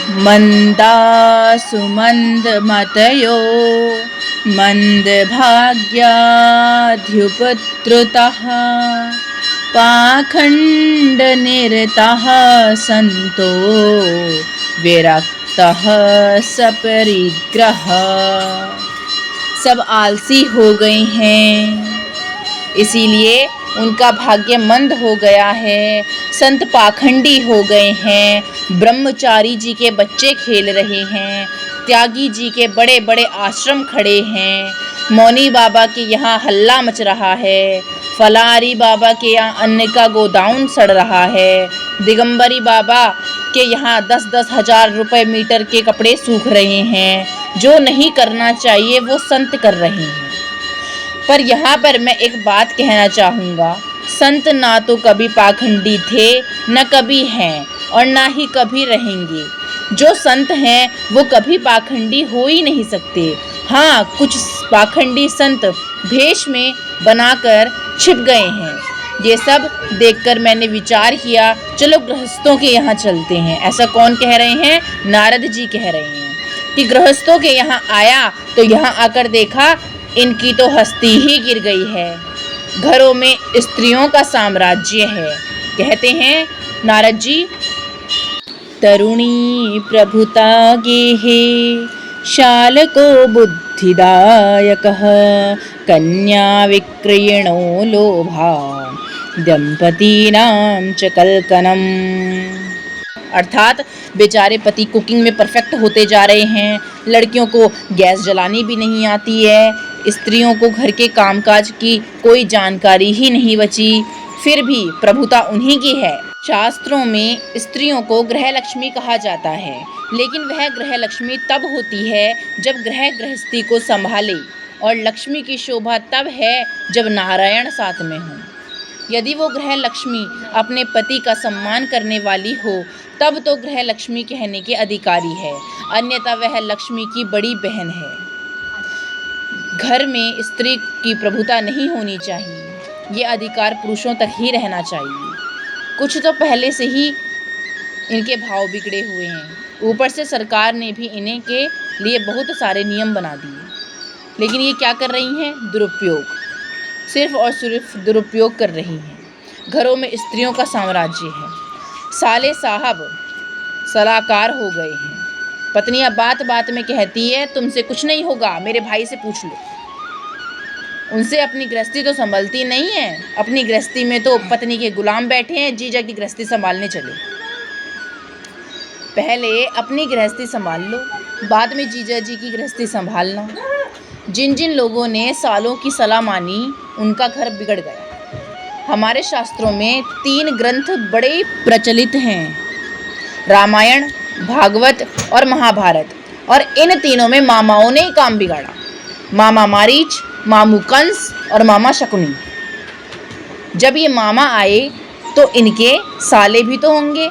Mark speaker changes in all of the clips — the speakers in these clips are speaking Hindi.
Speaker 1: मंदासु मंदमतयो मंदभाग्याध्युपत्रुतः पाखंडनिरतः संतो विरक्तः सपरिग्रह। सब आलसी हो गए हैं, इसीलिए उनका भाग्य मंद हो गया है। संत पाखंडी हो गए हैं, ब्रह्मचारी जी के बच्चे खेल रहे हैं, त्यागी जी के बड़े बड़े आश्रम खड़े हैं, मौनी बाबा के यहाँ हल्ला मच रहा है, फलारी बाबा के यहाँ अन्न का गोदाउन सड़ रहा है, दिगंबरी बाबा के यहाँ 10-10 हजार रुपए मीटर के कपड़े सूख रहे हैं। जो नहीं करना चाहिए वो संत कर रहे हैं। पर यहाँ पर मैं एक बात कहना चाहूँगा, संत ना तो कभी पाखंडी थे, न कभी हैं और ना ही कभी रहेंगे। जो संत हैं वो कभी पाखंडी हो ही नहीं सकते। हाँ, कुछ पाखंडी संत भेष में बनाकर छिप गए हैं। ये सब देखकर मैंने विचार किया, चलो गृहस्थों के यहाँ चलते हैं। ऐसा कौन कह रहे हैं? नारद जी कह रहे हैं कि गृहस्थों के यहाँ आया तो यहाँ आकर देखा इनकी तो हस्ती ही गिर गई है। घरों में स्त्रियों का साम्राज्य है। कहते हैं नारद जी, तरुणी प्रभुता गेहे शालको बुद्धिदायकः कन्या विक्रयणो लोभा दंपतीनां च कल्कनम। अर्थात बेचारे पति कुकिंग में परफेक्ट होते जा रहे हैं, लड़कियों को गैस जलानी भी नहीं आती है, स्त्रियों को घर के कामकाज की कोई जानकारी ही नहीं बची, फिर भी प्रभुता उन्हीं की है। शास्त्रों में स्त्रियों को गृह लक्ष्मी कहा जाता है, लेकिन वह गृह लक्ष्मी तब होती है जब गृह गृहस्थी को संभाले, और लक्ष्मी की शोभा तब है जब नारायण साथ में हो। यदि वो गृह लक्ष्मी अपने पति का सम्मान करने वाली हो तब तो गृह लक्ष्मी कहने के अधिकारी है, अन्यथा वह लक्ष्मी की बड़ी बहन है। घर में स्त्री की प्रभुता नहीं होनी चाहिए, ये अधिकार पुरुषों तक ही रहना चाहिए। कुछ तो पहले से ही इनके भाव बिगड़े हुए हैं, ऊपर से सरकार ने भी इन्हें के लिए बहुत सारे नियम बना दिए, लेकिन ये क्या कर रही हैं? दुरुपयोग, सिर्फ और सिर्फ दुरुपयोग कर रही हैं। घरों में स्त्रियों का साम्राज्य है। साले साहब सलाहकार हो गए हैं। पत्नियां बात बात में कहती है तुमसे कुछ नहीं होगा, मेरे भाई से पूछ लो। उनसे अपनी गृहस्थी तो संभलती नहीं है। अपनी गृहस्थी में तो पत्नी के गुलाम बैठे हैं, जीजा की गृहस्थी संभालने चले। पहले अपनी गृहस्थी संभाल लो, बाद में जीजा जी की गृहस्थी संभालना। जिन जिन लोगों ने सालों की सलाह मानी उनका घर बिगड़ गया। हमारे शास्त्रों में 3 ग्रंथ बड़े प्रचलित हैं, रामायण, भागवत और महाभारत, और इन तीनों में मामाओं ने ही काम बिगाड़ा। मामा मारीच, मामू कंस और मामा शकुनी। जब ये मामा आए तो इनके साले भी तो होंगे।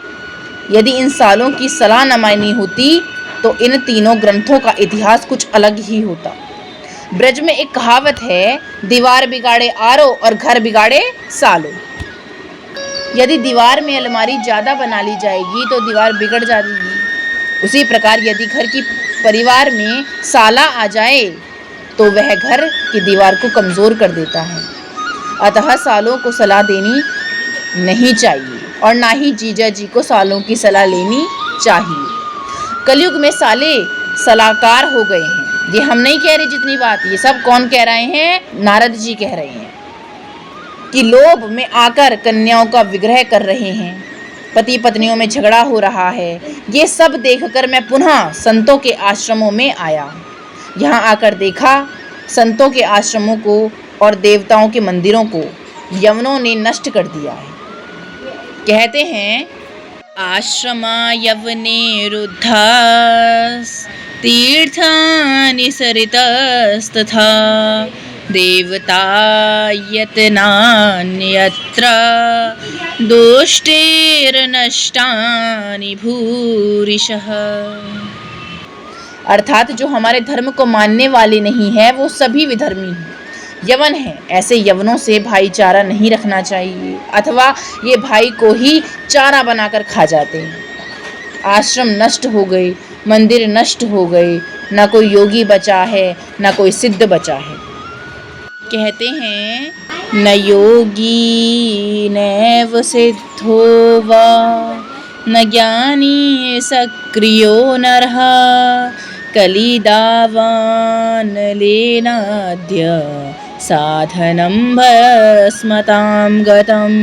Speaker 1: यदि इन सालों की सलाह न मानी होती तो इन तीनों ग्रंथों का इतिहास कुछ अलग ही होता। ब्रज में एक कहावत है, दीवार बिगाड़े आरो और घर बिगाड़े सालो। यदि दीवार में अलमारी ज़्यादा बना ली जाएगी तो दीवार बिगड़ जाएगी। उसी प्रकार यदि घर की परिवार में साला आ जाए तो वह घर की दीवार को कमज़ोर कर देता है। अतः सालों को सलाह देनी नहीं चाहिए और ना ही जीजा जी को सालों की सलाह लेनी चाहिए। कलयुग में साले सलाहकार हो गए हैं। ये हम नहीं कह रहे जितनी बात, ये सब कौन कह रहे हैं? नारद जी कह रहे हैं कि लोभ में आकर कन्याओं का विग्रह कर रहे हैं, पति पत्नियों में झगड़ा हो रहा है। ये सब देखकर मैं पुनः संतों के आश्रमों में आया। यहाँ आकर देखा संतों के आश्रमों को और देवताओं के मंदिरों को यवनों ने नष्ट कर दिया है। कहते हैं, आश्रमा यवने रुद्धास तीर्थानि सरितस्तथा देवता यतनान्यत्र दोष्टेर्नष्टानि भूरिशः। अर्थात जो हमारे धर्म को मानने वाले नहीं है वो सभी विधर्मी हैं, यवन हैं। ऐसे यवनों से भाईचारा नहीं रखना चाहिए, अथवा ये भाई को ही चारा बनाकर खा जाते हैं। आश्रम नष्ट हो गए, मंदिर नष्ट हो गए, ना कोई योगी बचा है, ना कोई सिद्ध बचा है। कहते हैं न योगी नैव सिद्धो वा न ज्ञानी सक्रियो नरः कलिदावान लेनाद्य साधनं भस्मतां गतम्।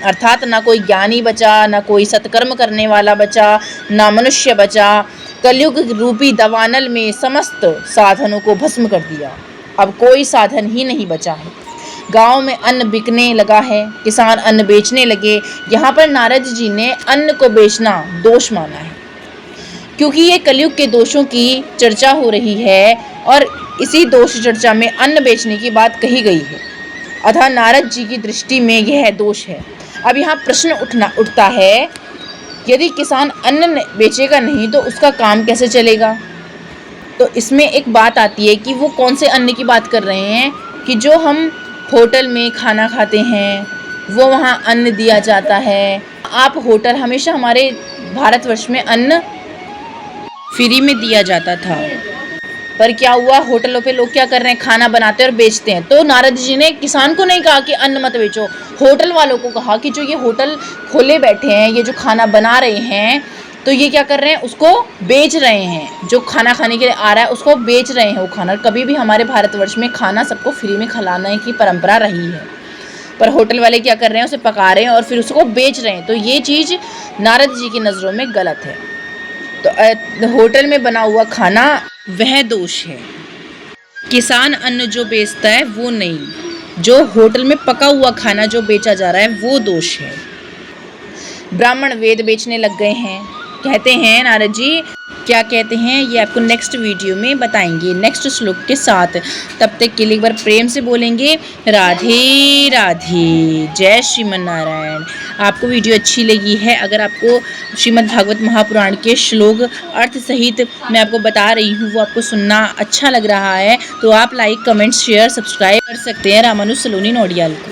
Speaker 1: अर्थात ना कोई ज्ञानी बचा, ना कोई सत्कर्म करने वाला बचा, ना मनुष्य बचा। कलयुग रूपी दवानल में समस्त साधनों को भस्म कर दिया। अब कोई साधन ही नहीं बचा है। गांव में अन्न बिकने लगा है, किसान अन्न बेचने लगे। यहाँ पर नारद जी ने अन्न को बेचना दोष माना है, क्योंकि ये कलयुग के दोषों की चर्चा हो रही है और इसी दोष चर्चा में अन्न बेचने की बात कही गई है। अतः नारद जी की दृष्टि में यह दोष है। अब यहाँ प्रश्न उठता है, यदि किसान अन्न बेचेगा नहीं तो उसका काम कैसे चलेगा? तो इसमें एक बात आती है कि वो कौन से अन्न की बात कर रहे हैं कि जो हम होटल में खाना खाते हैं वो वहाँ अन्न दिया जाता है। आप होटल, हमेशा हमारे भारतवर्ष में अन्न फ्री में दिया जाता था, पर क्या हुआ, होटलों पे लोग क्या कर रहे हैं, खाना बनाते हैं और बेचते हैं। तो नारद जी ने किसान को नहीं कहा कि अन्न मत बेचो, होटल वालों को कहा कि जो ये होटल खोले बैठे हैं, ये जो खाना बना रहे हैं, तो ये क्या कर रहे हैं, उसको बेच रहे हैं। जो खाना खाने के लिए आ रहा है उसको बेच रहे हैं वो खाना। कभी भी हमारे भारतवर्ष में खाना सबको फ्री में खिलाने की परंपरा रही है, पर होटल वाले क्या कर रहे हैं, उसे पका रहे हैं और फिर उसको बेच रहे हैं। तो ये चीज़ नारद जी की नज़रों में गलत है। तो होटल में बना हुआ खाना वह दोष है, किसान अन्न जो बेचता है वो नहीं। जो होटल में पका हुआ खाना जो बेचा जा रहा है वो दोष है। ब्राह्मण वेद बेचने लग गए हैं, कहते हैं नारद जी। क्या कहते हैं ये आपको नेक्स्ट वीडियो में बताएंगे, नेक्स्ट श्लोक के साथ। तब तक के लिए एक बार प्रेम से बोलेंगे राधे राधे, जय श्रीमन नारायण। आपको वीडियो अच्छी लगी है, अगर आपको श्रीमद् भागवत महापुराण के श्लोक अर्थ सहित मैं आपको बता रही हूँ वो आपको सुनना अच्छा लग रहा है, तो आप लाइक, कमेंट, शेयर, सब्सक्राइब कर सकते हैं रामानुज सलोनी नोडियाल को।